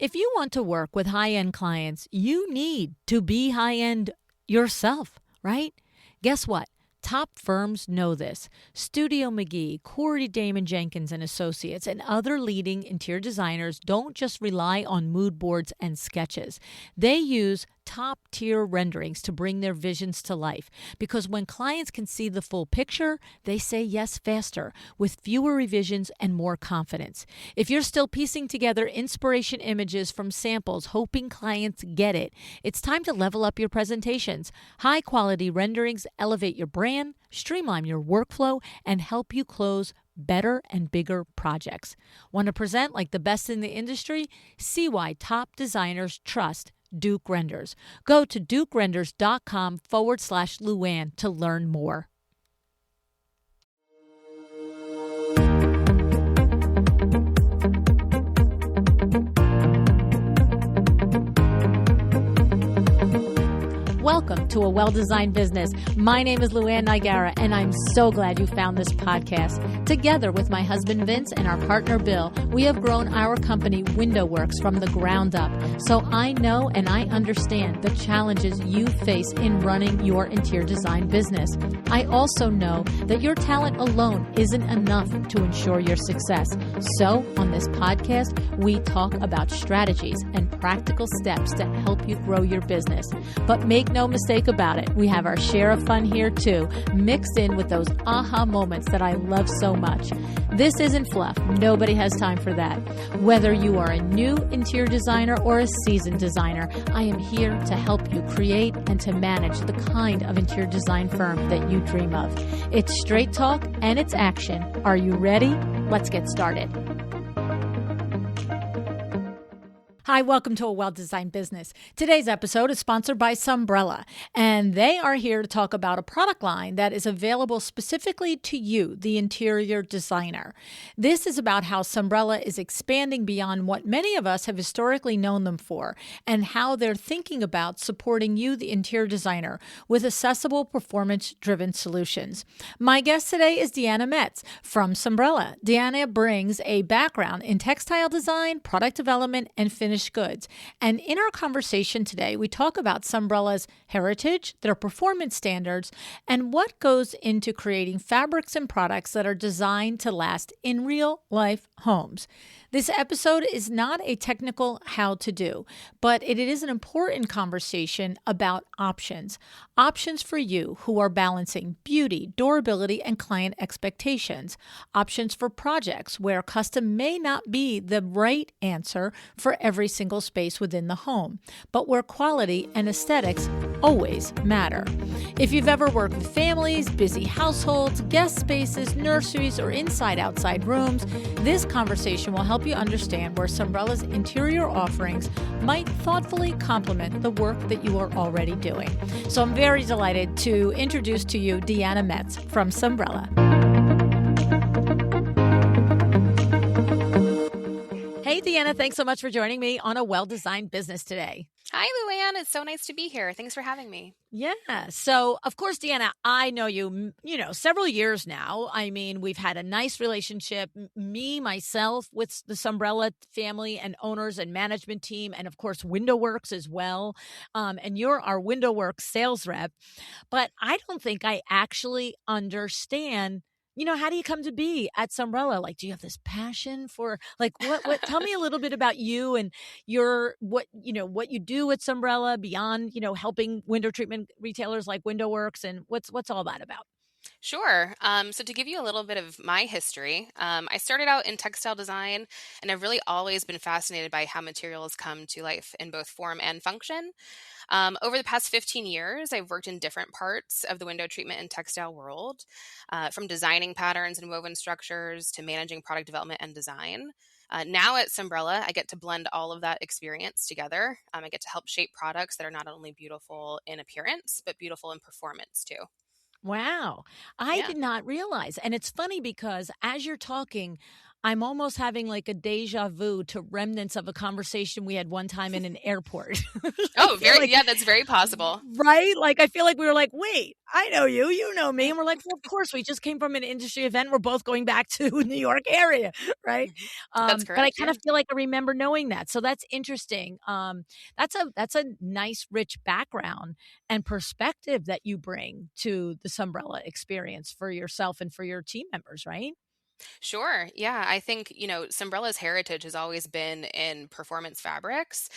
If you want to work with high-end clients, you need to be high-end yourself, right? Guess what? Top firms know this. Studio McGee, Corey Damon Jenkins and Associates, and other leading interior designers don't just rely on mood boards and sketches. They use top-tier renderings to bring their visions to life, because when clients can see the full picture, they say yes faster, with fewer revisions and more confidence. If you're still piecing together inspiration images from samples, hoping clients get it, it's time to level up your presentations. High-quality renderings elevate your brand, streamline your workflow, and help you close better and bigger projects. Want to present like the best in the industry? See why top designers trust Duke Renders. Go to dukerenders.com/Luann to learn more. Welcome to A Well-Designed Business. My name is Luann Nigara, and I'm so glad you found this podcast. Together with my husband Vince and our partner Bill, we have grown our company WindowWorks from the ground up. So I know and I understand the challenges you face in running your interior design business. I also know that your talent alone isn't enough to ensure your success. So on this podcast, we talk about strategies and practical steps to help you grow your business. But make no mistake about it, we have our share of fun here too, mixed in with those aha moments that I love so much. This isn't fluff. Nobody has time for that. Whether you are a new interior designer or a seasoned designer, I am here to help you create and to manage the kind of interior design firm that you dream of. It's straight talk and it's action. Are you ready? Let's get started. Hi, welcome to A Well-Designed Business. Today's episode is sponsored by Sunbrella, and they are here to talk about a product line that is available specifically to you, the interior designer. This is about how Sunbrella is expanding beyond what many of us have historically known them for, and how they're thinking about supporting you, the interior designer, with accessible, performance-driven solutions. My guest today is Deanna Metz from Sunbrella. Deanna brings a background in textile design, product development, and finished goods. And in our conversation today, we talk about Sunbrella's heritage, their performance standards, and what goes into creating fabrics and products that are designed to last in real-life homes. This episode is not a technical how-to-do, but it is an important conversation about options. Options for you who are balancing beauty, durability, and client expectations. Options for projects where custom may not be the right answer for every single space within the home, but where quality and aesthetics always matter. If you've ever worked with families, busy households, guest spaces, nurseries, or inside-outside rooms, this conversation will help you understand where Sunbrella's interior offerings might thoughtfully complement the work that you are already doing. So I'm very delighted to introduce to you Deanna Metz from Sunbrella. Hey, Deanna, thanks so much for joining me on A Well-Designed Business today. Hi, Luann. It's so nice to be here. Thanks for having me. Yeah. So, of course, Deanna, I know you, several years now. I mean, we've had a nice relationship, myself, with the Sunbrella family and owners and management team, and of course, WindowWorks as well. And you're our WindowWorks sales rep. But I don't think I actually understand, how do you come to be at Sunbrella? Like, do you have this passion for what, tell me a little bit about you and what you do at Sunbrella beyond, helping window treatment retailers like WindowWorks, and what's all that about? Sure. So to give you a little bit of my history, I started out in textile design, and I've really always been fascinated by how materials come to life in both form and function. Over the past 15 years, I've worked in different parts of the window treatment and textile world, from designing patterns and woven structures to managing product development and design. Now at Sunbrella, I get to blend all of that experience together. I get to help shape products that are not only beautiful in appearance, but beautiful in performance too. Wow. I did not realize. And it's funny because as you're talking, I'm almost having like a deja vu to remnants of a conversation we had one time in an airport. I Oh, feel like, yeah, that's very possible. right? Like, I feel like we were like, wait, I know you, you know me. And we're like, well, of course, we just came from an industry event. We're both going back to New York area, right? Mhm. That's But I correct, kind yeah. of feel like I remember knowing that. So that's interesting. That's a nice, rich background and perspective that you bring to the Sunbrella experience for yourself and for your team members, right? Sure. Yeah. I think, Sumbrella's heritage has always been in performance fabrics.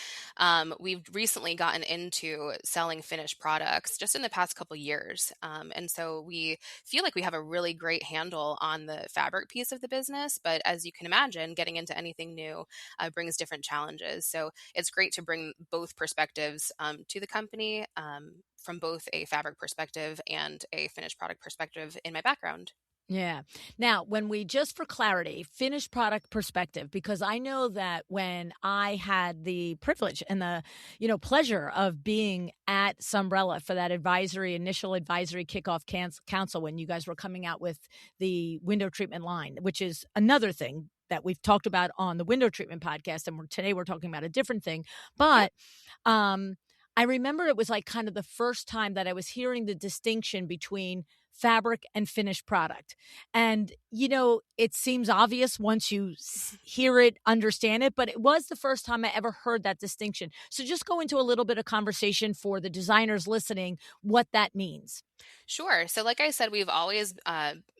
We've recently gotten into selling finished products just in the past couple years. And so we feel like we have a really great handle on the fabric piece of the business. But as you can imagine, getting into anything new brings different challenges. So it's great to bring both perspectives to the company from both a fabric perspective and a finished product perspective in my background. Yeah. Now, when we just for clarity, finished product perspective, because I know that when I had the privilege and the, pleasure of being at Sunbrella for that initial advisory kickoff council when you guys were coming out with the window treatment line, which is another thing that we've talked about on the window treatment podcast. And today we're talking about a different thing. Yep. But um, I remember it was like kind of the first time that I was hearing the distinction between fabric and finished product. And, it seems obvious once you hear it, understand it, but it was the first time I ever heard that distinction. So just go into a little bit of conversation for the designers listening, what that means. Sure. So, like I said, we've always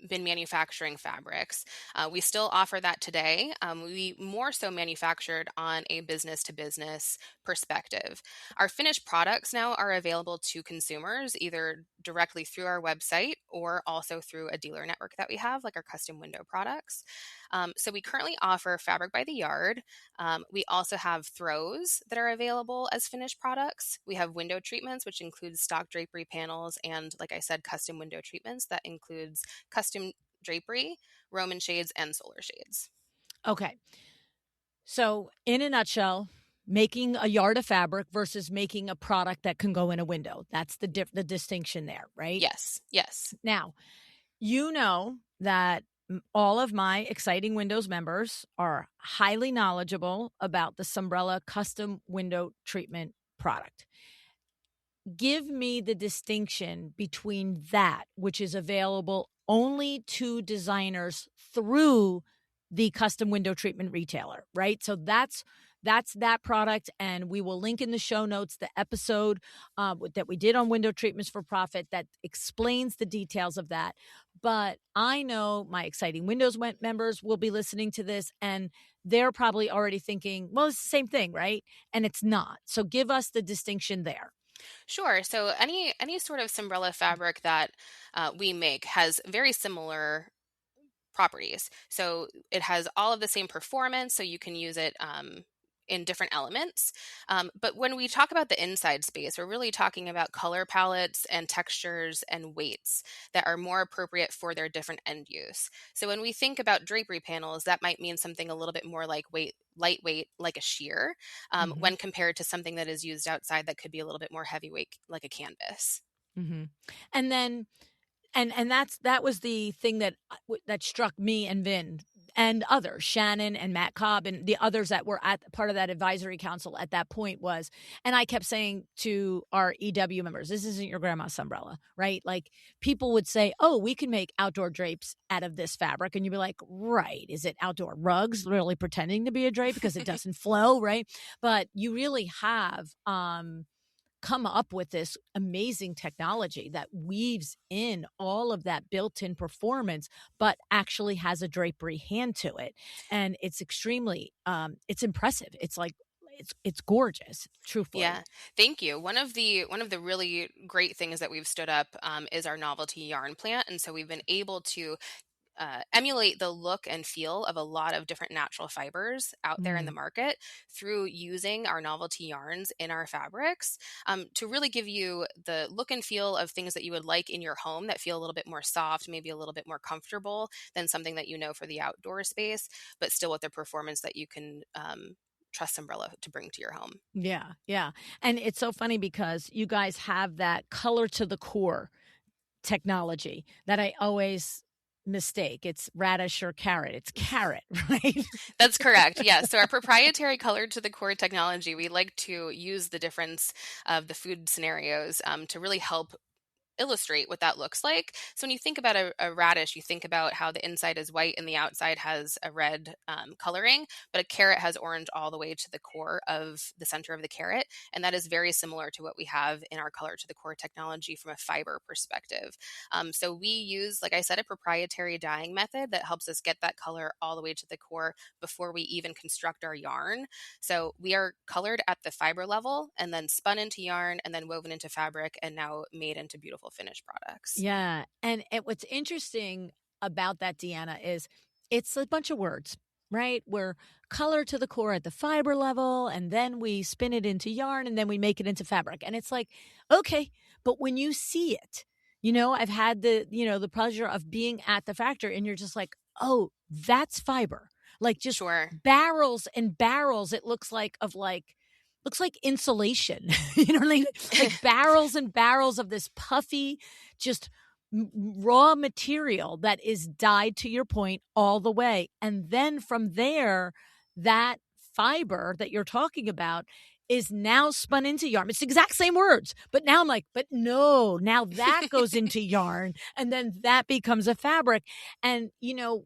been manufacturing fabrics. We still offer that today. We more so manufactured on a business to business perspective. Our finished products now are available to consumers either directly through our website or also through a dealer network that we have, like our custom window products. So, we currently offer fabric by the yard. We also have throws that are available as finished products. We have window treatments, which includes stock drapery panels and, like I said, custom window treatments that includes custom drapery, Roman shades, and solar shades. Okay. So, in a nutshell, making a yard of fabric versus making a product that can go in a window. That's the distinction there, right? Yes, yes. Now, you know that all of my Exciting Windows members are highly knowledgeable about the Sunbrella custom window treatment product. Give me the distinction between that, which is available only to designers through the custom window treatment retailer, right? So that's that product, and we will link in the show notes the episode that we did on window treatments for profit that explains the details of that. But I know my Exciting Windows members will be listening to this, and they're probably already thinking, well, it's the same thing, right? And it's not. So give us the distinction there. Sure. So any sort of Sunbrella fabric that we make has very similar properties. So it has all of the same performance, so you can use it in different elements. But when we talk about the inside space, we're really talking about color palettes and textures and weights that are more appropriate for their different end use. So when we think about drapery panels, that might mean something a little bit more like lightweight, like a sheer, Mhm. when compared to something that is used outside that could be a little bit more heavyweight, like a canvas. Mhm. And then and that was the thing that that struck me and Vin and others, Shannon and Matt Cobb and the others that were at part of that advisory council at that point was, and I kept saying to our EW members, this isn't your grandma's umbrella, right? Like people would say, oh, we can make outdoor drapes out of this fabric. And you'd be like, right, is it outdoor rugs really pretending to be a drape because it doesn't flow, right? But you really have come up with this amazing technology that weaves in all of that built-in performance but actually has a drapery hand to it, and it's extremely it's impressive. It's like it's gorgeous, truthfully. Yeah, thank you. One of the really great things that we've stood up is our novelty yarn plant, and so we've been able to emulate the look and feel of a lot of different natural fibers out there in the Mm, market through using our novelty yarns in our fabrics to really give you the look and feel of things that you would like in your home that feel a little bit more soft, maybe a little bit more comfortable than something that you know for the outdoor space, but still with the performance that you can trust Umbrella to bring to your home. yeah, yeah. And it's so funny because you guys have that color to the core technology that I always mistake. It's radish or carrot. It's carrot, right? That's correct. Yeah. So our proprietary color to the core technology, we like to use the difference of the food scenarios to really help illustrate what that looks like. So when you think about a radish, you think about how the inside is white and the outside has a red coloring, but a carrot has orange all the way to the core of the center of the carrot. And that is very similar to what we have in our color to the core technology from a fiber perspective. So we use, like I said, a proprietary dyeing method that helps us get that color all the way to the core before we even construct our yarn. So we are colored at the fiber level and then spun into yarn and then woven into fabric and now made into beautiful finished products. Yeah. And what's interesting about that, Deanna, is it's a bunch of words, right? We're color to the core at the fiber level, and then we spin it into yarn, and then we make it into fabric. And it's like, okay, but when you see it, I've had the pleasure of being at the factory, and you're just like, oh, that's fiber. Like just Sure. barrels and barrels, it looks like insulation. You know what I mean? Like barrels and barrels of this puffy, just raw material that is dyed, to your point, all the way. And then from there, that fiber that you're talking about is now spun into yarn. It's the exact same words, but now I'm like, but no, now that goes into yarn and then that becomes a fabric. And,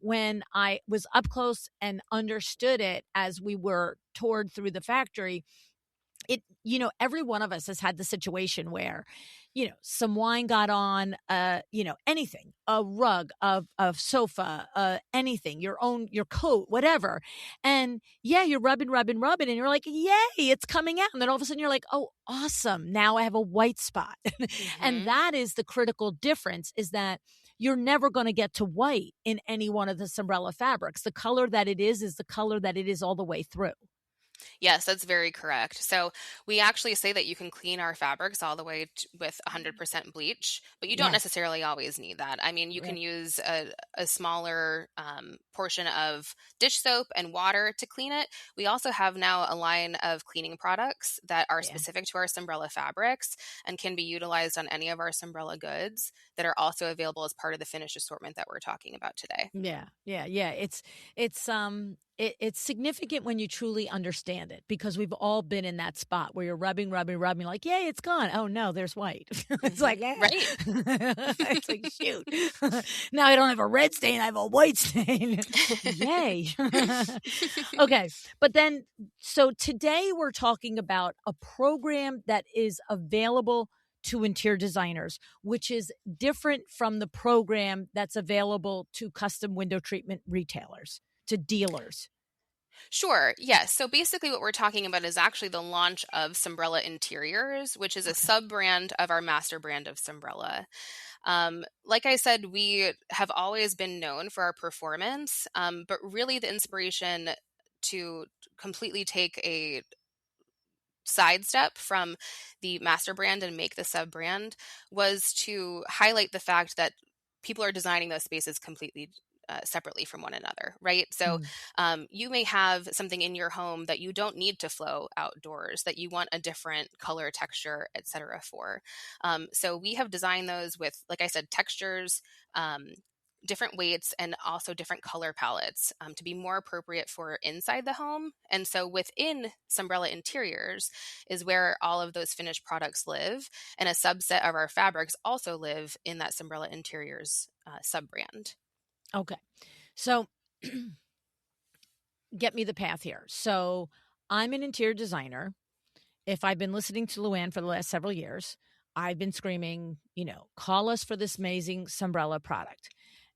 when I was up close and understood it as we were toured through the factory, every one of us has had the situation where, some wine got on, anything, a rug, a sofa, anything, your coat, whatever. And yeah, you're rubbing, and you're like, yay, it's coming out. And then all of a sudden you're like, oh, awesome. Now I have a white spot. And that is the critical difference, is that you're never going to get to white in any one of the Sunbrella fabrics. The color that it is the color that it is all the way through. Yes, that's very correct. So we actually say that you can clean our fabrics all the way with 100% bleach, but you don't Yes. necessarily always need that. I mean, you can Right. use a smaller portion of dish soap and water to clean it. We also have now a line of cleaning products that are Yeah. specific to our Sunbrella fabrics and can be utilized on any of our Sunbrella goods that are also available as part of the finished assortment that we're talking about today. Yeah. Yeah. Yeah. It's significant when you truly understand it, because we've all been in that spot where you're rubbing, like, yay, it's gone. Oh no, there's white. It's like, yeah. Right. It's like, shoot. Now I don't have a red stain, I have a white stain. Yay. Okay. But then, so today we're talking about a program that is available to interior designers, which is different from the program that's available to custom window treatment retailers, to dealers. Sure. Yes. So basically, what we're talking about is actually the launch of Sunbrella Interiors, which is a Okay. sub brand of our master brand of Sunbrella. Like I said, we have always been known for our performance, but really the inspiration to completely take a sidestep from the master brand and make the sub brand was to highlight the fact that people are designing those spaces completely separately from one another, right? So Mm. you may have something in your home that you don't need to flow outdoors, that you want a different color, texture, etc. for. So we have designed those with, like I said, textures, different weights, and also different color palettes to be more appropriate for inside the home. And so within Sunbrella Interiors is where all of those finished products live, and a subset of our fabrics also live in that Sunbrella Interiors sub brand. Okay. So get me the path here. So I'm an interior designer. If I've been listening to Luann for the last several years, I've been screaming, call us for this amazing Sunbrella product.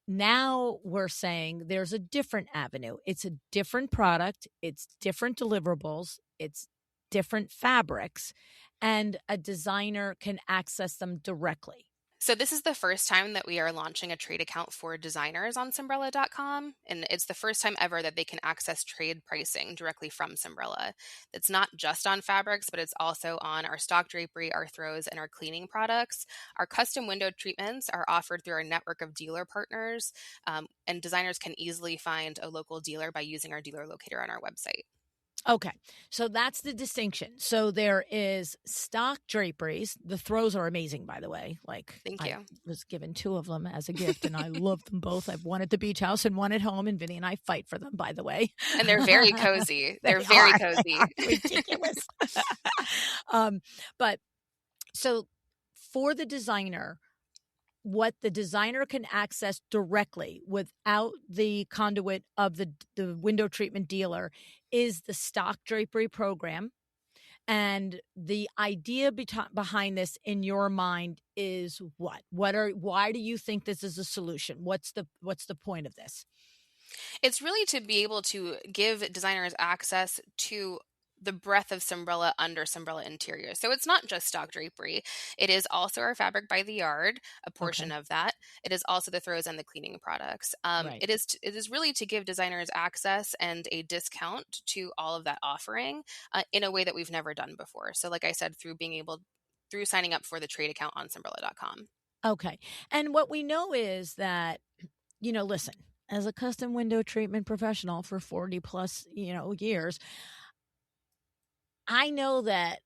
Now we're saying there's a different avenue. It's a different product. It's different deliverables. It's different fabrics, and a designer can access them directly. So this is the first time that we are launching a trade account for designers on Sunbrella.com, and it's the first time ever that they can access trade pricing directly from Sunbrella. It's not just on fabrics, but it's also on our stock drapery, our throws, and our cleaning products. Our custom window treatments are offered through our network of dealer partners, and designers can easily find a local dealer by using our dealer locator on our website. Okay. So that's the distinction. So there is stock draperies. The throws are amazing, by the way. Like Thank I you. was given two of them as a gift and I love them both. I've one at the beach house and one at home, and Vinny and I fight for them, by the way. And they're very cozy. They They're very are. They are cozy. ridiculous. um, but so for the designer, what the designer can access directly without the conduit of the window treatment dealer is the stock drapery program. And the idea behind this in your mind is what? Why do you think this is a solution? What's the point of this? It's really to be able to give designers access to the breadth of Sunbrella under Sunbrella interiors. So it's not just stock drapery. It is also our fabric by the yard, a portion Okay. of that. It is also the throws and the cleaning products. Right. It is really to give designers access and a discount to all of that offering in a way that we've never done before. So like I said, through signing up for the trade account on sunbrella.com. Okay. And what we know is that, listen, as a custom window treatment professional for 40 plus, years, I know that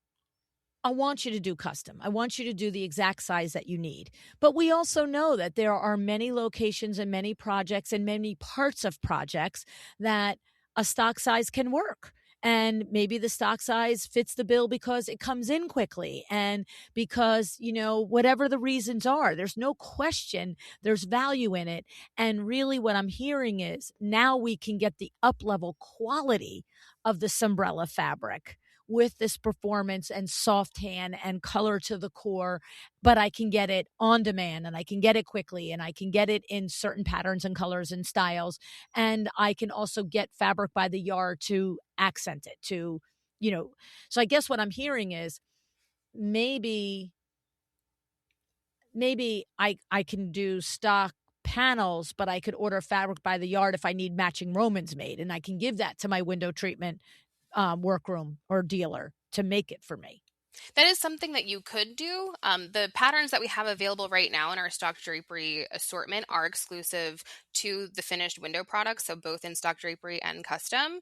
I want you to do custom. I want you to do the exact size that you need. But we also know that there are many locations and many projects and many parts of projects that a stock size can work. And maybe the stock size fits the bill because it comes in quickly and because, whatever the reasons are, there's no question there's value in it. And really what I'm hearing is now we can get the up level quality of the Sunbrella fabric with this performance and soft tan and color to the core, but I can get it on demand and I can get it quickly and I can get it in certain patterns and colors and styles. And I can also get fabric by the yard to accent it so I guess what I'm hearing is maybe I can do stock panels, but I could order fabric by the yard if I need matching Romans made, and I can give that to my window treatment workroom or dealer to make it for me. That is something that you could do. The patterns that we have available right now in our stock drapery assortment are exclusive to the finished window products, so both in stock drapery and custom.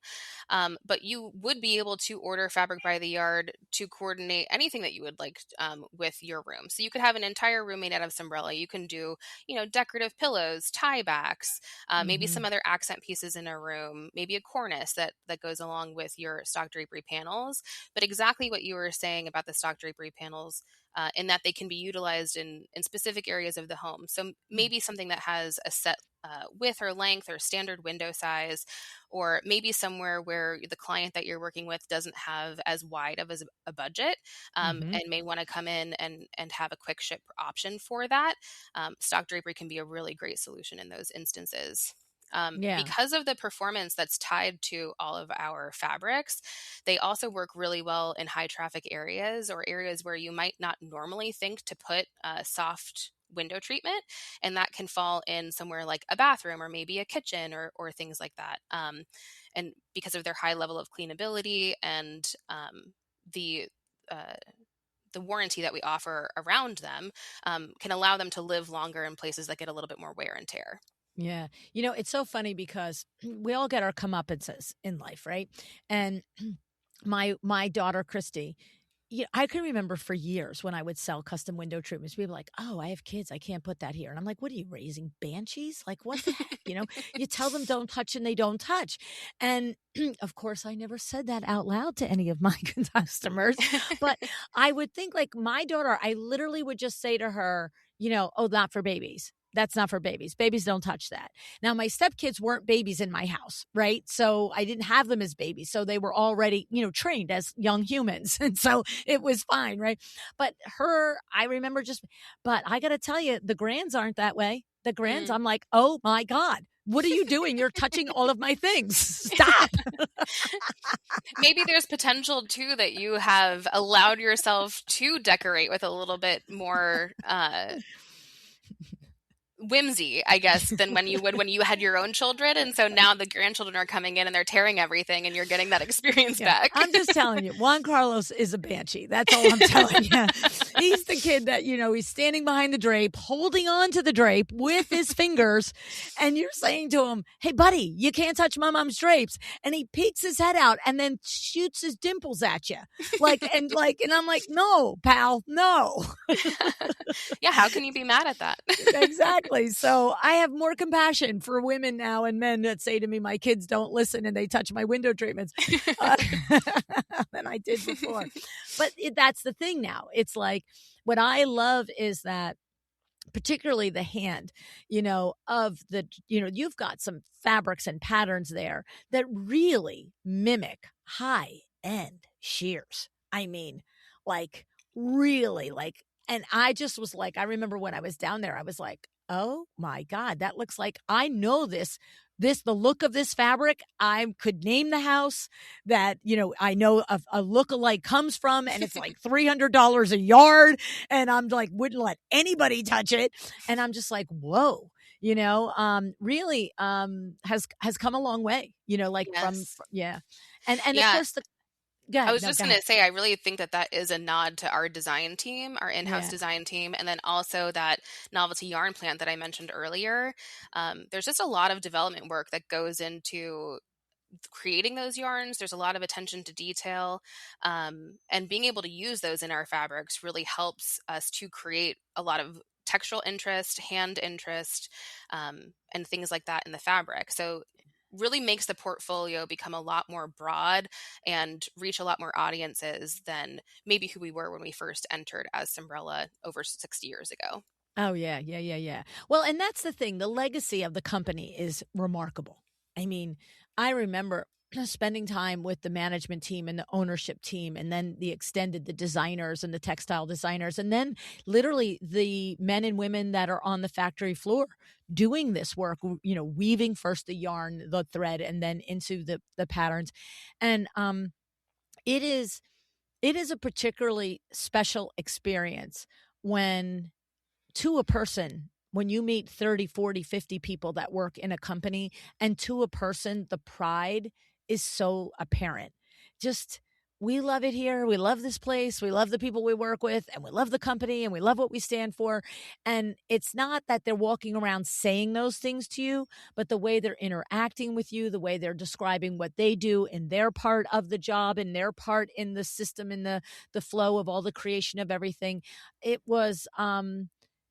But you would be able to order fabric by the yard to coordinate anything that you would like with your room. So you could have an entire room made out of Sunbrella. You can do, decorative pillows, tie backs, maybe Mhm. some other accent pieces in a room, maybe a cornice that goes along with your stock drapery panels. But exactly what you were saying about the stock drapery panels, in that they can be utilized in specific areas of the home. So maybe something that has a set width or length or standard window size, or maybe somewhere where the client that you're working with doesn't have as wide of a budget, Mhm. and may want to come in and have a quick ship option for that. Stock drapery can be a really great solution in those instances. Yeah. Because of the performance that's tied to all of our fabrics, they also work really well in high traffic areas or areas where you might not normally think to put soft window treatment. And that can fall in somewhere like a bathroom or maybe a kitchen or things like that. And because of their high level of cleanability and the uh, the warranty that we offer around them, can allow them to live longer in places that get a little bit more wear and tear. Yeah. It's so funny because we all get our comeuppances in life, right? And my daughter Christy, I can remember for years when I would sell custom window treatments, people were like, "Oh, I have kids. I can't put that here." And I'm like, "What are you raising banshees? Like, what the heck?" You tell them don't touch and they don't touch. And of course, I never said that out loud to any of my customers, but I would think like my daughter, I literally would just say to her, "Oh, not for babies. That's not for babies. Babies don't touch that." Now, my stepkids weren't babies in my house, right? So I didn't have them as babies. So they were already, trained as young humans. And so it was fine, right? But I remember but I got to tell you, the grands aren't that way. The grands, Mm. I'm like, oh my God, what are you doing? You're touching all of my things. Stop. Maybe there's potential too that you have allowed yourself to decorate with a little bit more whimsy, I guess, than when you would when you had your own children. And so now the grandchildren are coming in and they're tearing everything and you're getting that experience Yeah, back. I'm just telling you, Juan Carlos is a banshee. That's all I'm telling you. He's the kid that, he's standing behind the drape, holding on to the drape with his fingers. And you're saying to him, hey, buddy, you can't touch my mom's drapes. And he peeks his head out and then shoots his dimples at you. And I'm like, no, pal, no. Yeah, how can you be mad at that? Exactly. So I have more compassion for women now and men that say to me, my kids don't listen and they touch my window treatments than I did before. But that's the thing now. It's like what I love is that particularly the hand, of the, you've got some fabrics and patterns there that really mimic high end shears. I mean, like really and I just was like, I remember when I was down there, I was like, oh my God, that looks like I know the look of this fabric. I could name the house that, I know a look-alike comes from, and it's like $300 a yard. And I'm like, wouldn't let anybody touch it. And I'm just like, whoa, really has come a long way, Yes. yeah. And of Yeah. course go I ahead. was No, just go going ahead. to say, I really think that that is a nod to our design team, our in-house Yeah. design team, and then also that novelty yarn plant that I mentioned earlier. There's just a lot of development work that goes into creating those yarns. There's a lot of attention to detail, and being able to use those in our fabrics really helps us to create a lot of textural interest, hand interest, and things like that in the fabric. So really makes the portfolio become a lot more broad and reach a lot more audiences than maybe who we were when we first entered as Sunbrella over 60 years ago. Oh, yeah, yeah, yeah, yeah. Well, and that's the thing. The legacy of the company is remarkable. I mean, I remember spending time with the management team and the ownership team, and then the designers and the textile designers, and then literally the men and women that are on the factory floor doing this work, weaving first the yarn, the thread, and then into the patterns. And it is it is a particularly special experience when to a person, when you meet 30, 40, 50 people that work in a company, and to a person, the pride is so apparent. Just, we love it here. We love this place. We love the people we work with, and we love the company, and we love what we stand for. And it's not that they're walking around saying those things to you, but the way they're interacting with you, the way they're describing what they do in their part of the job, in their part in the system, in the flow of all the creation of everything. It was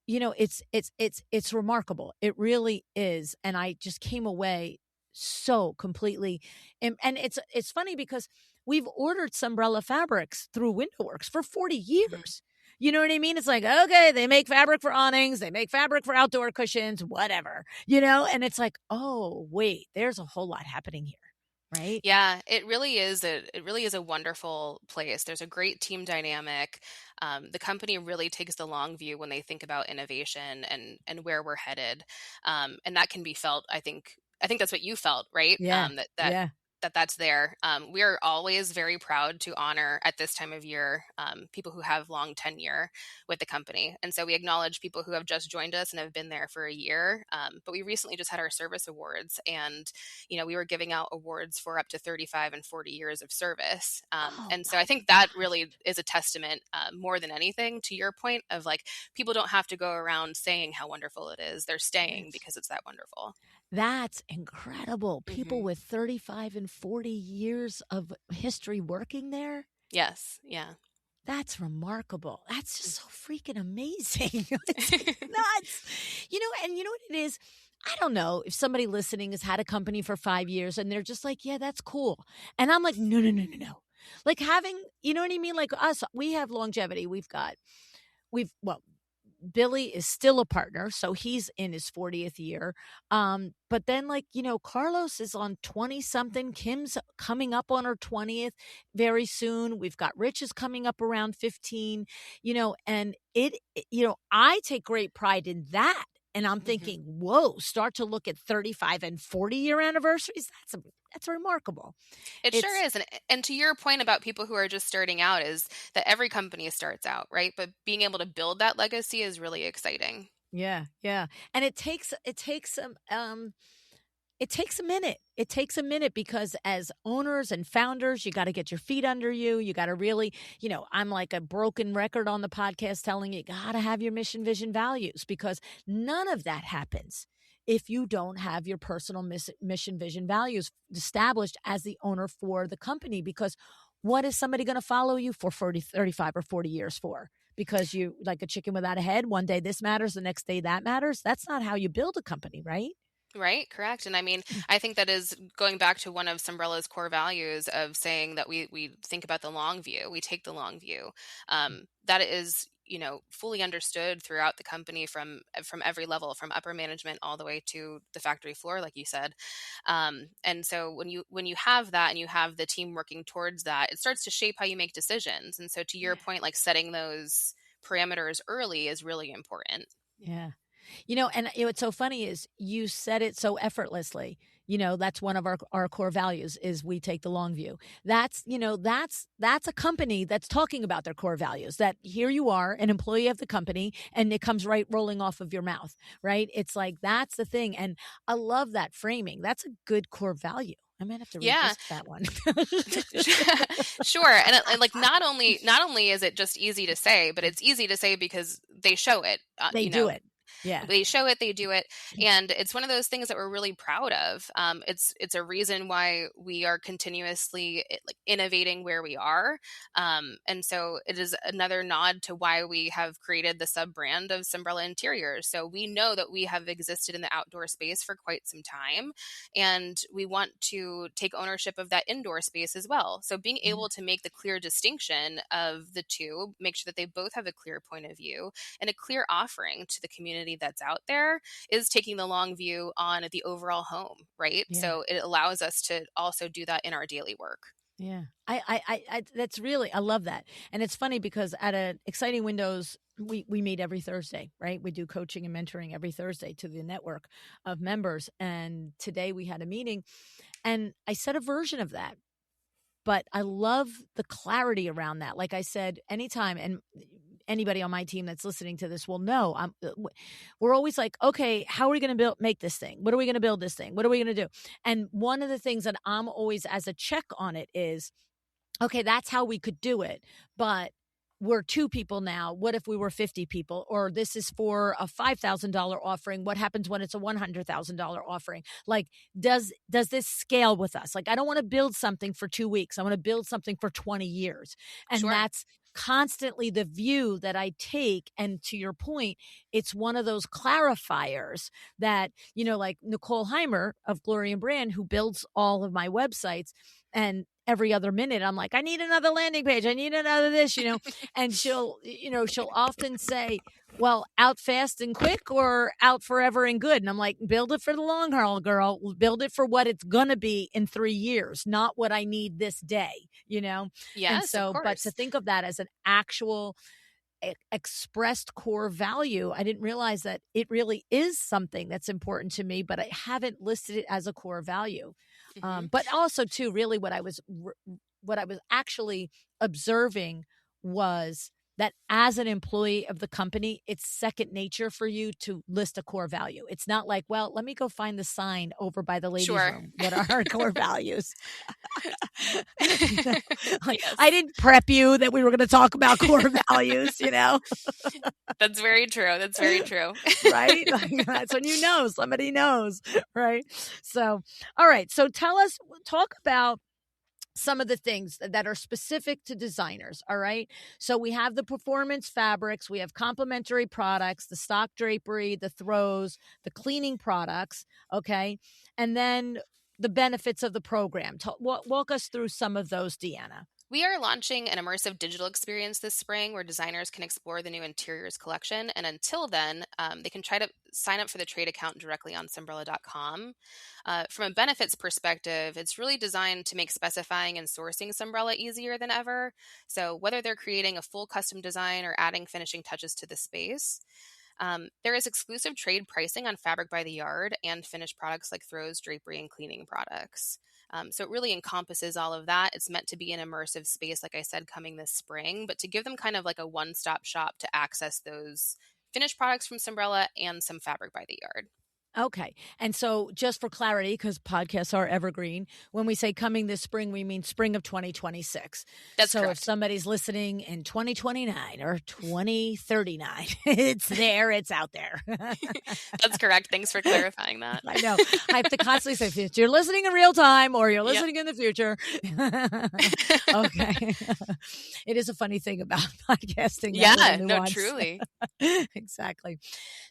it's remarkable. It really is. And I just came away so completely and it's funny because we've ordered Sunbrella fabrics through WindowWorks for 40 Mhm. years. You know what I mean? It's like, okay, they make fabric for awnings, they make fabric for outdoor cushions, whatever, and it's like, oh, wait, there's a whole lot happening here, right? Yeah, it really is a wonderful place. There's a great team dynamic. The company really takes the long view when they think about innovation and where we're headed, and that can be felt. I think that's what you felt, right? Yeah. That Yeah. that's there. We are always very proud to honor at this time of year people who have long tenure with the company, and so we acknowledge people who have just joined us and have been there for a year. But we recently just had our service awards, and we were giving out awards for up to 35 and 40 years of service. Oh And so I my think that gosh. really is a testament, more than anything, to your point of like people don't have to go around saying how wonderful it is. They're staying Yes. because it's that wonderful. That's incredible. People Hmm. with 35 and 40 years of history working there. Yes. Yeah. That's remarkable. That's just so freaking amazing. It's like nuts. And you know what it is? I don't know if somebody listening has had a company for 5 years and they're just like, yeah, that's cool. And I'm like, no, no, no, no, no. Like having, you know what I mean? Like us, we have longevity. Well, Billy is still a partner, so he's in his 40th year. But then, Carlos is on 20 something. Kim's coming up on her 20th very soon. We've got Rich is coming up around 15, and I take great pride in that. And I'm Hmm. thinking, whoa, start to look at 35 and 40-year anniversaries. That's remarkable. It sure It's is. And to your point about people who are just starting out, is that every company starts out, right? But being able to build that legacy is really exciting. Yeah, yeah. And it takes a minute. It takes a minute because as owners and founders, you got to get your feet under you. You got to really, I'm like a broken record on the podcast telling you, got to have your mission, vision, values, because none of that happens if you don't have your personal mission, vision, values established as the owner for the company. Because what is somebody going to follow you for 40, 35, or 40 years for? Because you like a chicken without a head. One day this matters, the next day that matters. That's not how you build a company, right? Right, correct. And I mean, I think that is going back to one of Sumbrella's core values of saying that we think about the long view, we take the long view. That is, fully understood throughout the company from every level, from upper management all the way to the factory floor, like you said. And so when you have that and you have the team working towards that, it starts to shape how you make decisions. And so to your Yeah. point, like setting those parameters early is really important. Yeah. And what's so funny is you said it so effortlessly. That's one of our core values is we take the long view. That's a company that's talking about their core values, that here you are, an employee of the company, and it comes right rolling off of your mouth, right? It's like, that's the thing. And I love that framing. That's a good core value. I might have to Yeah. revisit that one. Sure. And like not only is it just easy to say, but it's easy to say because they show it. They do it. Yeah. They show it, they do it, and it's one of those things that we're really proud of. It's a reason why we are continuously like innovating where we are, and so it is another nod to why we have created the sub brand of Sunbrella Interiors. So we know that we have existed in the outdoor space for quite some time, and we want to take ownership of that indoor space as well. So being able to make the clear distinction of the two, make sure that they both have a clear point of view and a clear offering to the community that's out there, is taking the long view on the overall home, right? Yeah. So it allows us to also do that in our daily work. Yeah. That's really, I love that. And it's funny because at Exciting Windows, we meet every Thursday, right? We do coaching and mentoring every Thursday to the network of members. And today we had a meeting and I said a version of that, but I love the clarity around that. Like I said, anytime, and anybody on my team that's listening to this will know, we're always like, okay, how are we going to make this thing? What are we going to build this thing? What are we going to do? And one of the things that I'm always as a check on it is, okay, that's how we could do it. But we're 2 people now. What if we were 50 people? Or this is for a $5,000 offering. What happens when it's a $100,000 offering? Like, does this scale with us? Like, I don't want to build something for 2 weeks. I want to build something for 20 years. And Sure. that's constantly the view that I take. And to your point, it's one of those clarifiers that, like Nicole Heimer of Glory and Brand, who builds all of my websites, and every other minute I'm like, I need another landing page, I need another this, and she'll often say, well, out fast and quick or out forever and good. And I'm like, build it for the long haul, girl. Build it for what it's gonna be in 3 years, not what I need this day, and Yes, of so, but to course. think of that as an actual expressed core value, I didn't realize that it really is something that's important to me, but I haven't listed it as a core value. Hmm. But also too, really what I was actually observing was that as an employee of the company, it's second nature for you to list a core value. It's not like, well, let me go find the sign over by the ladies' Sure. room. What are our core values? Like, Yes, I didn't prep you that we were going to talk about core values, that's very true. That's very true. right? Like, that's when somebody knows, right? So, all right. So talk about some of the things that are specific to designers. All right. So we have the performance fabrics, we have complementary products, the stock drapery, the throws, the cleaning products. Okay. And then the benefits of the program. Walk us through some of those, Deanna. We are launching an immersive digital experience this spring where designers can explore the new interiors collection. And until then, they can try to sign up for the trade account directly on Sunbrella.com. From a benefits perspective, it's really designed to make specifying and sourcing Sunbrella easier than ever. So whether they're creating a full custom design or adding finishing touches to the space, there is exclusive trade pricing on fabric by the yard and finished products like throws, drapery, and cleaning products. So it really encompasses all of that. It's meant to be an immersive space, like I said, coming this spring, but to give them kind of like a one-stop shop to access those finished products from Sunbrella and some fabric by the yard. Okay. And so just for clarity, because podcasts are evergreen, when we say coming this spring, we mean spring of 2026. That's So if correct. somebody's listening in 2029 or 2039, it's there, it's out there. That's correct. Thanks for clarifying that. I know. I have to constantly say, if you're listening in real time or you're Yep. listening in the future. Okay. It is a funny thing about podcasting. Yeah, no, truly. Exactly.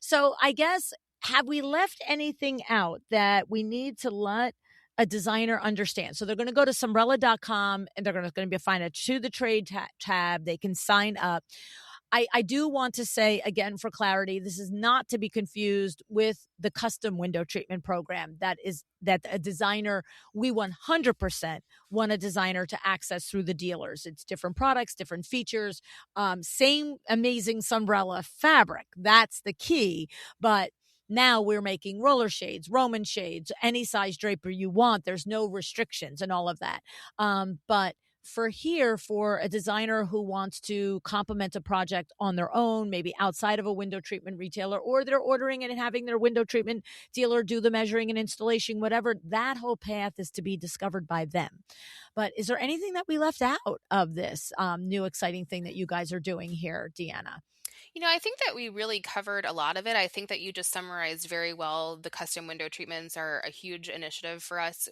So I guess, have we left anything out that we need to let a designer understand? So they're going to go to sunbrella.com and they're going to be find a to the trade tab. They can sign up. I do want to say, again, for clarity, this is not to be confused with the custom window treatment program that a designer, we 100% want a designer to access through the dealers. It's different products, different features, same amazing Sunbrella fabric. That's the key. But now we're making roller shades, Roman shades, any size draper you want. There's no restrictions and all of that. But for a designer who wants to complement a project on their own, maybe outside of a window treatment retailer, or they're ordering it and having their window treatment dealer do the measuring and installation, whatever, that whole path is to be discovered by them. But is there anything that we left out of this new exciting thing that you guys are doing here, Deanna? I think that we really covered a lot of it. I think that you just summarized very well. The custom window treatments are a huge initiative for us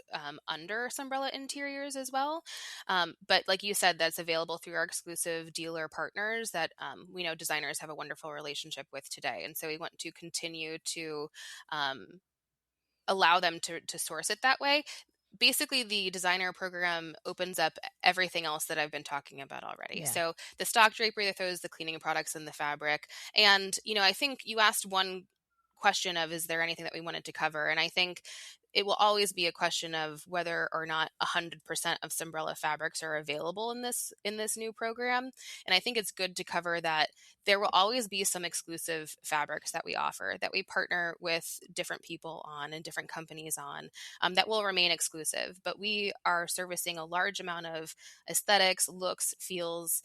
under Sunbrella Interiors as well. But like you said, that's available through our exclusive dealer partners that we know designers have a wonderful relationship with today. And so we want to continue to allow them to source it that way. Basically, the designer program opens up everything else that I've been talking about already. Yeah. So the stock drapery that throws the cleaning products and the fabric. And, I think you asked one question of, is there anything that we wanted to cover? And I think it will always be a question of whether or not 100% of Sunbrella fabrics are available in this new program. And I think it's good to cover that there will always be some exclusive fabrics that we offer, that we partner with different people on and different companies on, that will remain exclusive. But we are servicing a large amount of aesthetics, looks, feels,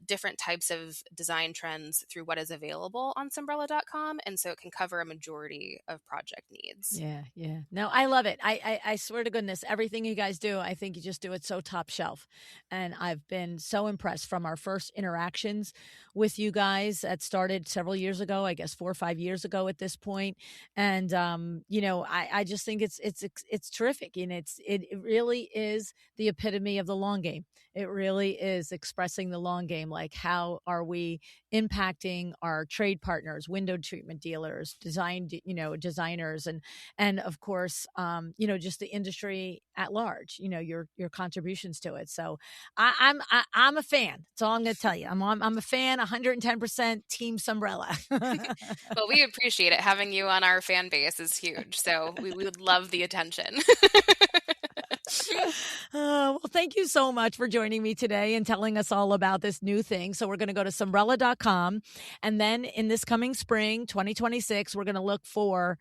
different types of design trends through what is available on sunbrella.com. And so it can cover a majority of project needs. Yeah, yeah. No, I love it. I swear to goodness, everything you guys do, I think you just do it so top shelf. And I've been so impressed from our first interactions with you guys that started several years ago, I guess 4 or 5 years ago at this point. And, I just think it's terrific. And it really is the epitome of the long game. It really is expressing the long game. Like, how are we impacting our trade partners, window treatment dealers, designers, and of course, just the industry at large, your contributions to it. So I'm a fan. That's all I'm going to tell you. I'm a fan, 110% Team Sunbrella. Well, we appreciate it. Having you on our fan base is huge. So we would love the attention. Well, thank you so much for joining me today and telling us all about this new thing. So we're going to go to sunbrella.com. And then in this coming spring, 2026, we're going to look for,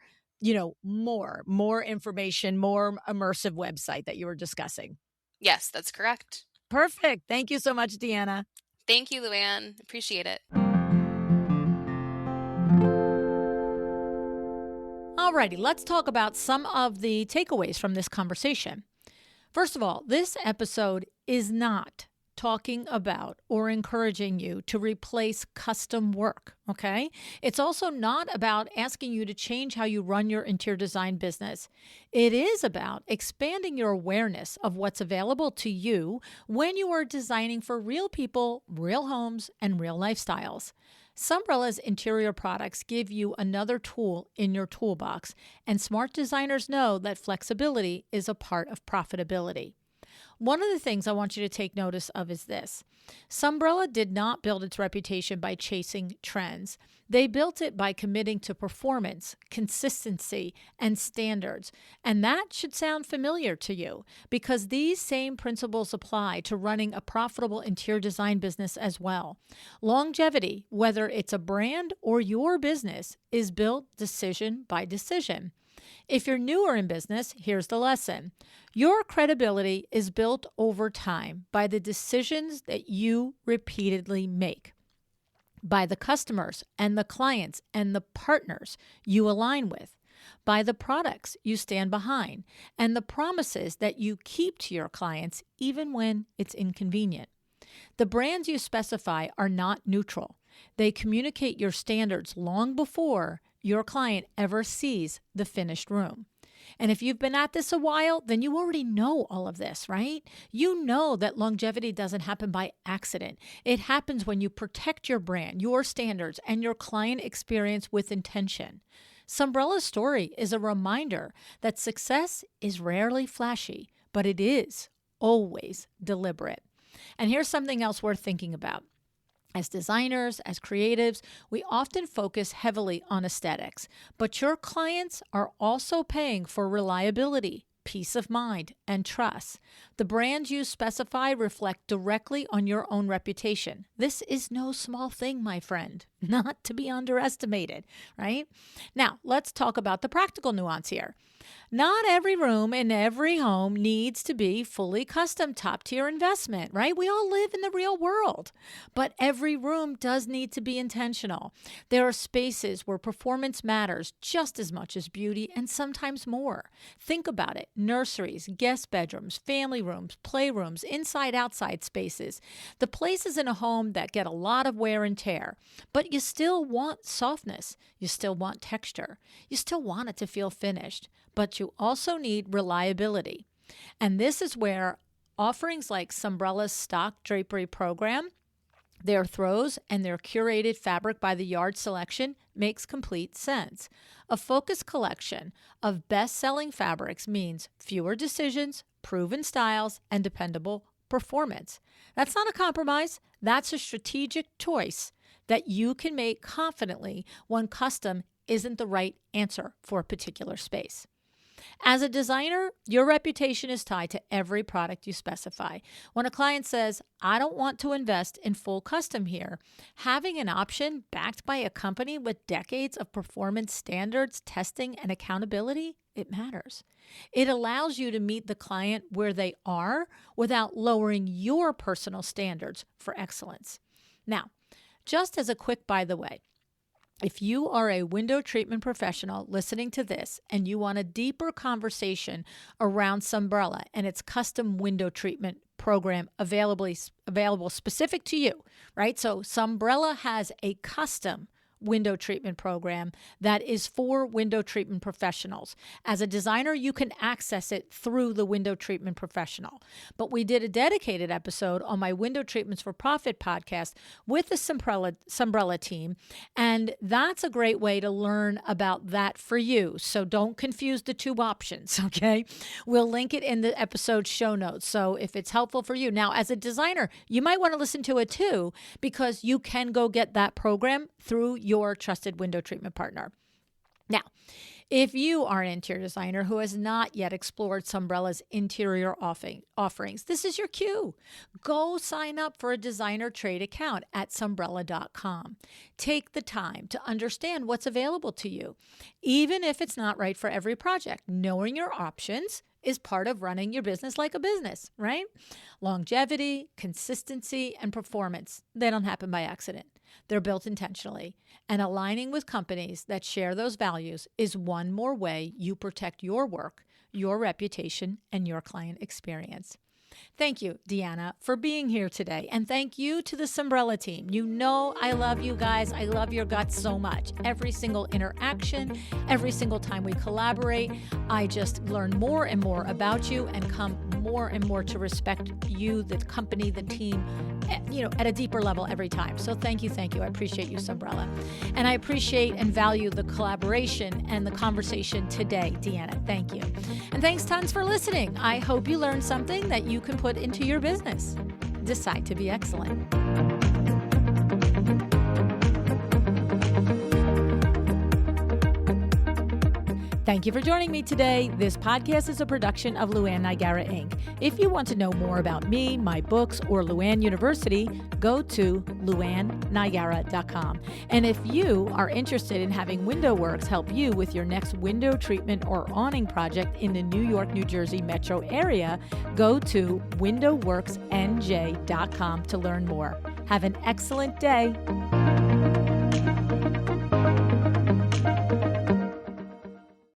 more information, more immersive website that you were discussing. Yes, that's correct. Perfect. Thank you so much, Deanna. Thank you, Luann. Appreciate it. Alrighty, let's talk about some of the takeaways from this conversation. First of all, this episode is not talking about or encouraging you to replace custom work, okay? It's also not about asking you to change how you run your interior design business. It is about expanding your awareness of what's available to you when you are designing for real people, real homes, and real lifestyles. Sunbrella's interior products give you another tool in your toolbox, and smart designers know that flexibility is a part of profitability. One of the things I want you to take notice of is this. Sunbrella did not build its reputation by chasing trends. They built it by committing to performance, consistency, and standards. And that should sound familiar to you because these same principles apply to running a profitable interior design business as well. Longevity, whether it's a brand or your business, is built decision by decision. If you're newer in business, here's the lesson. Your credibility is built over time by the decisions that you repeatedly make. by the customers and the clients and the partners you align with, by the products you stand behind, and the promises that you keep to your clients even when it's inconvenient. The brands you specify are not neutral. They communicate your standards long before your client ever sees the finished room. And if you've been at this a while, then you already know all of this, right? You know that longevity doesn't happen by accident. It happens when you protect your brand, your standards, and your client experience with intention. Sunbrella's story is a reminder that success is rarely flashy, but it is always deliberate. And here's something else worth thinking about. As designers, as creatives, we often focus heavily on aesthetics, but your clients are also paying for reliability, peace of mind, and trust. The brands you specify reflect directly on your own reputation. This is no small thing, my friend, not to be underestimated, right? Now, let's talk about the practical nuance here. Not every room in every home needs to be fully custom top-tier investment, right? We all live in the real world, but every room does need to be intentional. There are spaces where performance matters just as much as beauty and sometimes more. Think about it. Nurseries, guest bedrooms, family rooms, playrooms, inside-outside spaces, the places in a home that get a lot of wear and tear, but you still want softness. You still want texture. You still want it to feel finished. But you also need reliability. And this is where offerings like Sunbrella's stock drapery program, their throws, and their curated fabric by the yard selection makes complete sense. A focused collection of best-selling fabrics means fewer decisions, proven styles, and dependable performance. That's not a compromise. That's a strategic choice that you can make confidently when custom isn't the right answer for a particular space. As a designer, your reputation is tied to every product you specify. When a client says, I don't want to invest in full custom here, having an option backed by a company with decades of performance standards, testing, and accountability, it matters. It allows you to meet the client where they are without lowering your personal standards for excellence. Now, just as a quick by the way, if you are a window treatment professional listening to this and you want a deeper conversation around Sunbrella and its custom window treatment program available specific to you, right? So Sunbrella has a custom window treatment program that is for window treatment professionals. As a designer, you can access it through the window treatment professional. But we did a dedicated episode on my Window Treatments for Profit podcast with the Sunbrella team, and that's a great way to learn about that for you. So don't confuse the two options, okay? We'll link it in the episode show notes. So if it's helpful for you. Now, as a designer, you might want to listen to it too, because you can go get that program through your trusted window treatment partner. Now, if you are an interior designer who has not yet explored Sunbrella's interior offerings, this is your cue. Go sign up for a designer trade account at sunbrella.com. Take the time to understand what's available to you, even if it's not right for every project. Knowing your options is part of running your business like a business, right? Longevity, consistency, and performance, they don't happen by accident. They're built intentionally. And aligning with companies that share those values is one more way you protect your work, your reputation, and your client experience. Thank you, Deanna, for being here today. And thank you to the Sunbrella team. You know I love you guys. I love your guts so much. Every single interaction, every single time we collaborate, I just learn more and more about you and come more and more to respect you, the company, the team, at a deeper level every time. So thank you. I appreciate you, Sunbrella. And I appreciate and value the collaboration and the conversation today, Deanna. Thank you. And thanks tons for listening. I hope you learned something that you can put into your business. Decide to be excellent. Thank you for joining me today. This podcast is a production of Luann Nigara, Inc. If you want to know more about me, my books, or Luann University, go to luannnigara.com. And if you are interested in having WindowWorks help you with your next window treatment or awning project in the New York, New Jersey metro area, go to windowworksnj.com to learn more. Have an excellent day.